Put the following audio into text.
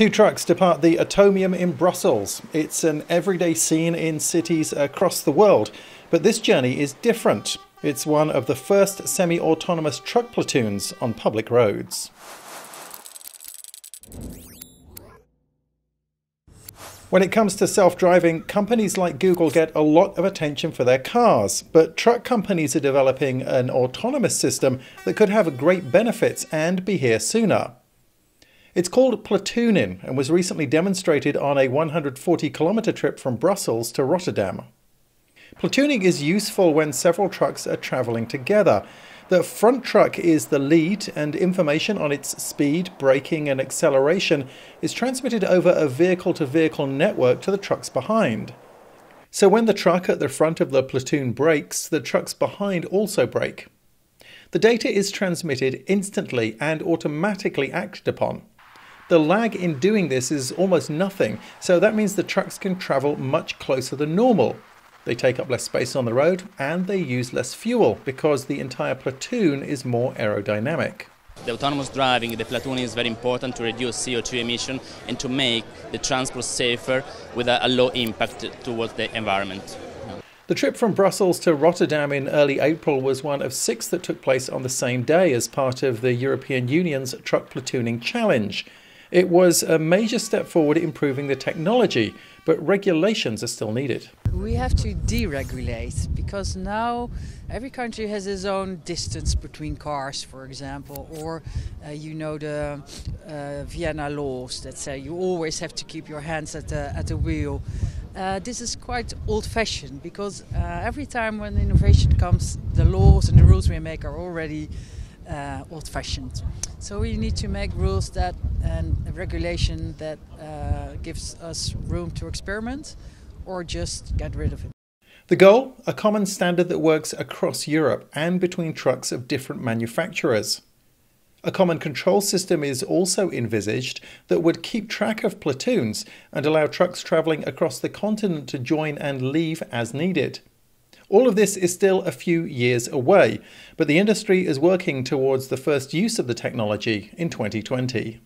Two trucks depart the Atomium in Brussels. It's an everyday scene in cities across the world, but this journey is different. It's one of the first semi-autonomous truck platoons on public roads. When it comes to self-driving, companies like Google get a lot of attention for their cars, but truck companies are developing an autonomous system that could have great benefits and be here sooner. It's called platooning and was recently demonstrated on a 140-kilometre trip from Brussels to Rotterdam. Platooning is useful when several trucks are travelling together. The front truck is the lead, and information on its speed, braking and acceleration is transmitted over a vehicle-to-vehicle network to the trucks behind. So when the truck at the front of the platoon brakes, the trucks behind also brake. The data is transmitted instantly and automatically acted upon. The lag in doing this is almost nothing, so that means the trucks can travel much closer than normal. They take up less space on the road and they use less fuel because the entire platoon is more aerodynamic. The autonomous driving, the platooning is very important to reduce CO2 emission and to make the transport safer with a low impact towards the environment. The trip from Brussels to Rotterdam in early April was one of 6 that took place on the same day as part of the European Union's Truck Platooning Challenge. It was a major step forward improving the technology, but regulations are still needed. We have to deregulate because now every country has its own distance between cars, for example, or the Vienna laws that say you always have to keep your hands at the wheel. This is quite old-fashioned because every time when innovation comes, the laws and the rules we make are already old-fashioned. So we need to make rules and regulation that gives us room to experiment or just get rid of it. The goal? A common standard that works across Europe and between trucks of different manufacturers. A common control system is also envisaged that would keep track of platoons and allow trucks travelling across the continent to join and leave as needed. All of this is still a few years away, but the industry is working towards the first use of the technology in 2020.